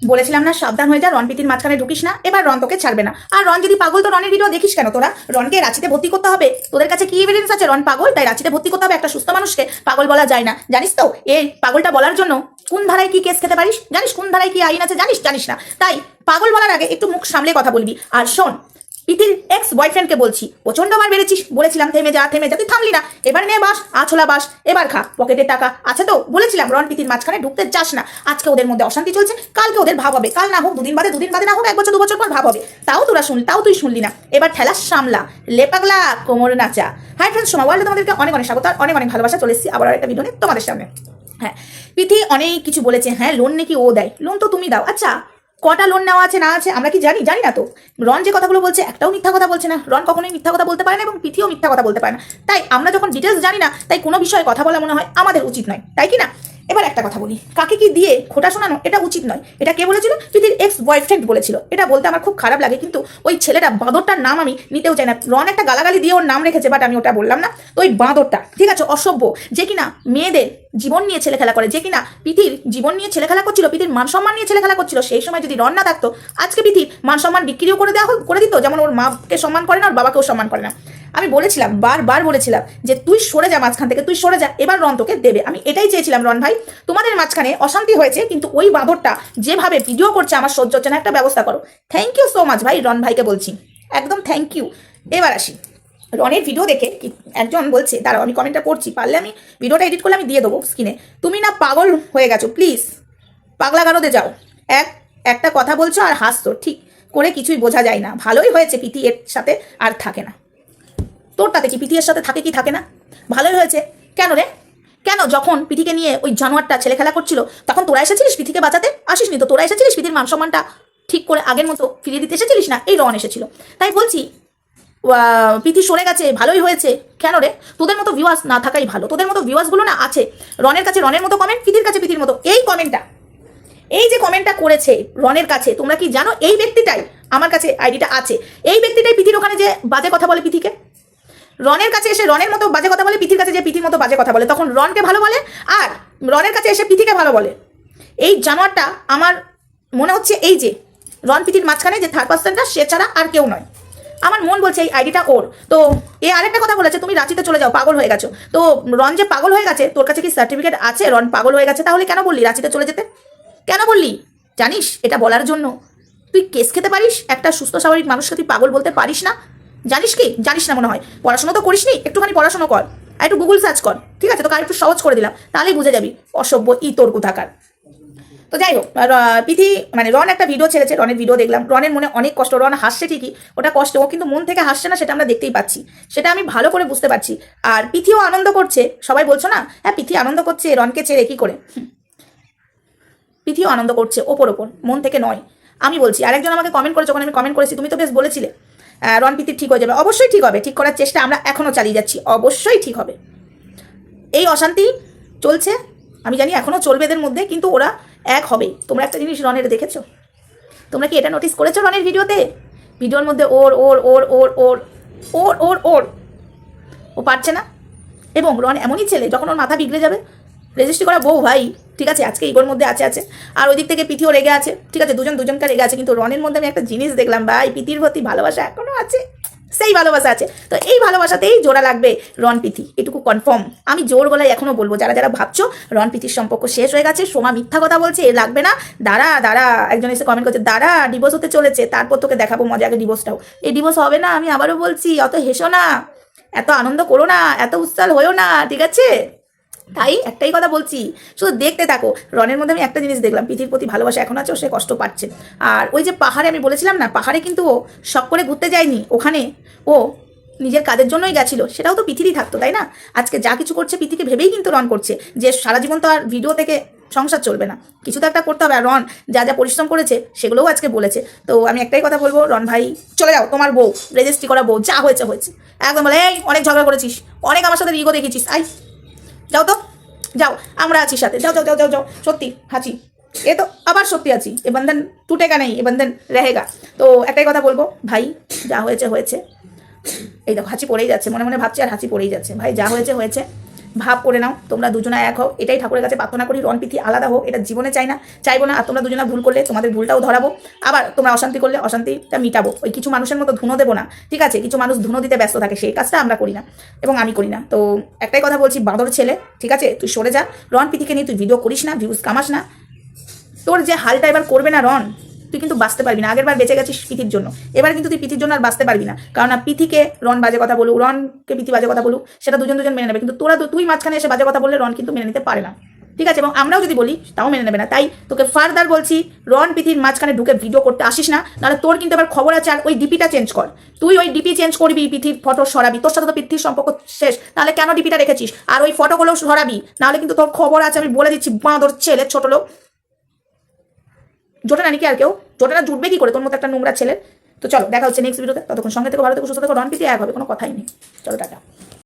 বলেছিলাম না সাবধান হয়ে যা, রন প্রীতির মাঝখানে ঢুকিস না, এবার রন তোকে ছাড়বে না। আর রন যদি পাগল তো রনের ভিডিও দেখিস কেন তোরা? রনকে রাঁচিতে ভর্তি করতে হবে, তোদের কাছে কি এভিডেন্স আছে রন পাগল তাই রাঁচিতে ভর্তি করতে হবে? একটা সুস্থ মানুষকে পাগল বলা যায় না, জানিস তো? এই পাগলটা বলার জন্য কোন ধারায় কি কেস খেতে পারিস জানিস? কোন ধারায় কি আইন আছে জানিস? জানিস না, তাই পাগল বলার আগে একটু মুখ সামলে কথা বলবি। আর শোন, প্রীতির এক্স বয়ফ্রেন্ডকে বলছি, প্রচন্ডবার বেড়েছিস, বলেছিলাম থেমে যা থেমে যা, তুই থামলি না। এবার নে বাস, আছোলা বাস, এবার খা, পকেটে টাকা আছে তো। বলেছিলাম রন প্রীতির মাঝখানে ঢুকতে চাস না। আজকে ওদের মধ্যে অশান্তি চলছে, কালকে ওদের ভাব হবে, কাল না হোক দুদিন বাদে না হোক 1 বছর 2 বছর পর ভাব হবে। তাও তুই শুনলি না। এবার ঠেলা সামলা, লেপাগলা কোমর নাচা। হাই ফ্রেন্ডস, সোমা ওয়ার্ল্ডে তোমাদেরকে অনেক অনেক স্বাগত আর অনেক অনেক ভালোবাসা। চলে এসেছি আবার একটা ভিডিও নিয়ে তোমাদের সামনে। হ্যাঁ, প্রীতি অনেক কিছু বলেছে। হ্যাঁ, লোন নাকি ও দেয়, লোন তো তুমি দাও। আচ্ছা, কটা লোন নেওয়া আছে না আছে আমরা কি জানি? জানি না তো। রন যে কথাগুলো বলছে একটাও মিথ্যা কথা বলছে না। রন কখনোই মিথ্যা কথা বলতে পারে না এবং প্রীতিও মিথ্যা কথা বলতে পারে না। তাই আমরা যখন ডিটেলস জানি না, তাই কোনো বিষয়ে কথা বলা মনে হয় আমাদের উচিত নয়, তাই কি না? এবার একটা কথা বলি, কাকে কি দিয়ে খোটা শোনানো এটা উচিত নয়। এটা কে বলেছিল? প্রীতির এক্স বয়ফ্রেন্ড বলেছিল। এটা বলতে আমার খুব খারাপ লাগে, কিন্তু ওই ছেলেটা বাঁদরটার নাম আমি নিতেও চাই না। রন একটা গালাগালি দিয়ে ওর নাম রেখেছে, বাট আমি ওটা বললাম না। তো ওই বাঁদরটা ঠিক আছে, অসভ্য, যে কিনা মেয়েদের জীবন নিয়ে ছেলে খেলা করে, যে কিনা প্রীতির জীবন নিয়ে ছেলে খেলা করছিল, প্রীতির মান সম্মান নিয়ে ছেলে খেলা করছিল। সেই সময় যদি রন না থাকতো, আজকে প্রীতির মান সম্মান বিক্রিও করে দিত, যেমন ওর মাকে সম্মান করে না, ওর বাবাকেও সম্মান করে না। আমি বলেছিলাম, বারবার বলেছিলাম যে তুই সরে যা মাঝখান থেকে, তুই সরে যা, এবার রন তোকে দেবে। আমি এটাই চেয়েছিলাম রন ভাই, তোমাদের মাঝখানে অশান্তি হয়েছে, কিন্তু ওই বাঁদরটা যেভাবে ভিডিও করছে আমার সহ্য হচ্ছে না, একটা ব্যবস্থা করো। থ্যাংক ইউ সো মাচ ভাই, রন ভাইকে বলছি একদম থ্যাংক ইউ। এবার আসি, রনের ভিডিও দেখে একজন বলছে, দাঁড়াও আমি কমেন্টটা পড়ছি, পারলে আমি ভিডিওটা এডিট করলে আমি দিয়ে দেবো স্ক্রিনে। তুমি না পাগল হয়ে গেছো, প্লিজ পাগলা গারদে যাও। একটা কথা বলছো আর হাসছো, ঠিক করে কিছুই বোঝা যায় না। ভালোই হয়েছে প্রীতি এর সাথে আর থাকে না। তোর তাতে কি, প্রীতি এর সাথে থাকে কি থাকে না? ভালোই হয়েছে। কেন রে? কেন যখন প্রীতিকে নিয়ে ওই জানোয়ারটা ছেলে খেলা করছিল, তখন তোরা এসেছিলিস প্রীতিকে বাঁচাতে? আসিসনি তো। তোরা এসেছিলিস প্রীতির মান সম্মানটা ঠিক করে আগের মতো ফিরিয়ে দিতে এসেছিলিস না? এই রন এসেছিল। তাই বলছি প্রীতি সরে গেছে, ভালোই হয়েছে। কেন রে? তোদের মতো ভিউয়ার্স না থাকাই ভালো। তোদের মতো ভিউয়ার্সগুলো না আছে, রনের কাছে রনের মতো কমেন্ট, প্রীতির কাছে প্রীতির মতো। এই যে কমেন্টটা করেছে রনের কাছে, তোমরা কি জানো এই ব্যক্তিটাই, আমার কাছে আইডিটা আছে, এই ব্যক্তিটাই প্রীতির ওখানে যে বাজে কথা বলে প্রীতিকে, রনের কাছে এসে রনের মতো বাজে কথা বলে, প্রীতির কাছে যে প্রীতির মতো বাজে কথা বলে, তখন রনকে ভালো বলে আর রনের কাছে এসে প্রীতিকে ভালো বলে। এই জানোয়ারটা আমার মনে হচ্ছে এই যে রন প্রীতির মাঝখানে যে থার্ড পার্সনটা, সে ছাড়া আর কেউ নয়। আমার মন বলছে এই আইডিটা ওর। তো এ আরেকটা কথা বলেছে, তুমি রাঁচিতে চলে যাও, পাগল হয়ে গেছো। তো রন যে পাগল হয়ে গেছে, তোর কাছে কি সার্টিফিকেট আছে রন পাগল হয়ে গেছে? তাহলে কেন বললি রাঁচিতে চলে যেতে? কেন বললি? জানিস এটা বলার জন্য তুই কেস খেতে পারিস? একটা সুস্থ স্বাভাবিক মানুষকে তুই পাগল বলতে পারিস না? জানিস কি? জানিস না মনে হয়। পড়াশোনা তো করিসনি, একটুখানি পড়াশোনা কর আর একটু গুগল সার্চ কর, ঠিক আছে? তোকে আর একটু সহজ করে দিলাম, তাহলেই বুঝে যাবি। অসভ্য তোর কোথাকার। তো যাই হোক, প্রীতি মানে রন একটা ভিডিও ছেড়েছে, রনের ভিডিও দেখলাম। রনের মনে অনেক কষ্ট, রন হাসছে ঠিকই, ওটা কষ্ট, ও কিন্তু মন থেকে হাসছে না, সেটা আমরা দেখতেই পাচ্ছি, সেটা আমি ভালো করে বুঝতে পারছি। আর প্রীতিও আনন্দ করছে, সবাই বলছো না হ্যাঁ প্রীতি আনন্দ করছে রনকে ছেড়ে, কি করে? প্রীতিও আনন্দ করছে ওপর মন থেকে নয়। আমি বলছি, আরেকজন আমাকে কমেন্ট করেছে, ওখানে আমি কমেন্ট করেছি, তুমি তো বেশ বলেছিলে রন প্রীতি ঠিক হয়ে যাবে। অবশ্যই ঠিক হবে, ঠিক করার চেষ্টা আমরা এখনও চালিয়ে যাচ্ছি, অবশ্যই ঠিক হবে। এই অশান্তি চলছে, আমি জানি এখনও চলবে এদের মধ্যে, কিন্তু ওরা এক হবে। তোমরা একটা জিনিস রনের দেখেছো? তোমরা কি এটা নোটিস করেছো রনের ভিডিওর মধ্যে ওর ওর ওর ওর ওর ওর ওর ওর ও পারছে না। এবং রন এমনই ছেলে, যখন ওর মাথা বিগড়ে যাবে, রেজিস্ট্রি করা বউ ভাই, ঠিক আছে, আজকে ইগোর মধ্যে আছে আর ওই দিক থেকে প্রীতিও রেগে আছে, ঠিক আছে, দুজনকে রেগে আছে। কিন্তু রনের মধ্যে আমি একটা জিনিস দেখলাম ভাই, প্রীতির প্রতি ভালোবাসা এখনো আছে, সেই ভালোবাসা আছে। তো এই ভালোবাসাতেই জোড়া লাগবে রন প্রীতি, এটুকু কনফার্ম। আমি জোর গলায় এখনো বলবো, যারা ভাবছো রন প্রীতির সম্পর্ক শেষ হয়ে গেছে, সোমা মিথ্যা কথা বলছে, এ লাগবে না, দাঁড়া একজন এসে কমেন্ট করছে, দাঁড়া ডিভোর্স হতে চলেছে, তারপর তোকে দেখাবো মজা, আগে ডিভোর্সটাও। এই ডিভোর্স হবে না, আমি আবারও বলছি, অত হেসো না, এত আনন্দ করো না, এত উত্সাল হয়েও না, ঠিক আছে? তাই একটাই কথা বলছি, শুধু দেখতে থাকো। রনের মধ্যে আমি একটা জিনিস দেখলাম, প্রীতির প্রতি ভালোবাসা এখন আছে, সে কষ্ট পাচ্ছে। আর ওই যে পাহাড়ে আমি বলেছিলাম না, পাহাড়ে কিন্তু ও শখ করে ঘুরতে যায়নি, ওখানে ও নিজের কাজের জন্যই গেছিল, সেটাও তো পৃথিবী থাকতো, তাই না? আজকে যা কিছু করছে পৃথিবীকে ভেবেই কিন্তু রন করছে, যে সারা জীবন তো আর ভিডিও থেকে সংসার চলবে না, কিছু তো একটা করতে হবে। আর রন যা পরিশ্রম করেছে সেগুলোও আজকে বলেছে। তো আমি একটাই কথা বলবো, রন ভাই চলে যাও, তোমার বউ, রেজিস্ট্রি করা বউ, যা হয়েছে একদম বলে, এই অনেক ঝগড়া করেছিস, অনেক আমার সাথে ইগো দেখেছিস, আই যাও তো, যাও, আমরা আছি সাথে, যাও যাও যাও যাও যাও। সত্যি হাঁচি, এ তো আবার সত্যি আছি, এ বন্ধন টুটেগা নেই, এ বন্ধন রেহেগা। তো একটাই কথা বলবো ভাই, যা হয়েছে। এই দেখো হাঁচি পড়েই যাচ্ছে, মনে মনে ভাবছি আর হাঁচি পড়েই যাচ্ছে। ভাই যা হয়েছে, ভাব করে নাও, তোমরা দুজনা এক হও, এটাই ঠাকুরের কাছে প্রার্থনা করি। রন প্রীতি আলাদা হোক, এটা জীবনে চাই না, চাইবো না। আর তোমরা দুজনা ভুল করলে তোমাদের ভুলটাও ধরাবো, আবার তোমরা অশান্তি করলে অশান্তিটা মিটাবো। ওই কিছু মানুষের মতো ধুনো দেবো না, ঠিক আছে? কিছু মানুষ ধুনো দিতে ব্যস্ত থাকে, সেই কাজটা আমরা করি না এবং আমি করি না। তো একটাই কথা বলছি, বাঁদর ছেলে, ঠিক আছে? তুই সরে যা। রন প্রীতিকে নিয়ে তুই ভিডিও করিস না, ভিউজ কামাস না। তোর যে হালটা এবার করবে না রন, তুই কিন্তু বাঁচতে পারবি না। আগের বার বেঁচে গেছিস পিথির জন্য, এবার কিন্তু তুই পিথির জন্য আর বাঁচতে পারবি না। কারণ পিথিকে রন বাজে কথা বলুক, রনকে পিথি বাজে কথা বলুক, সেটা দুজন মেনে নেবে, কিন্তু তুই মাঝখানে এসে বাজে কথা বললে রন কিন্তু মেনে নিতে পারে না, ঠিক আছে? এবং আমরাও যদি বলি তাও মেনে নেবে না। তাই তোকে ফার্দার বলছি, রন পিথির মাঝখানে ঢুকে ভিডিও করতে আসিস না, নাহলে তোর কিন্তু এবার খবর আছে। আর ওই ডিপিটা চেঞ্জ কর, তুই ওই ডিপি চেঞ্জ করবি, পিথির ফটো সরাবি। তোর সাথে তো পিথির সম্পর্ক শেষ, তাহলে কেন ডিপিটা রেখেছিস? আর ওই ফটোগুলো সরাবি, নাহলে কিন্তু তোর খবর আছে, আমি বলে দিচ্ছি। বাঁদর ছেলে, ছোট লোক। জোটে না নাকি আর কেউ? জোটে না, জুটবে কি করে তোর মতো একটা নোংরা ছেলে? তো চলো, দেখা হচ্ছে নেক্সট ভিডিওতে। ততক্ষণ সঙ্গে থেকে ভালো থেকে সুস্থ থেকো। রন প্রীতি এক হবে, কোনো কথাই নেই। চলো, টাটা।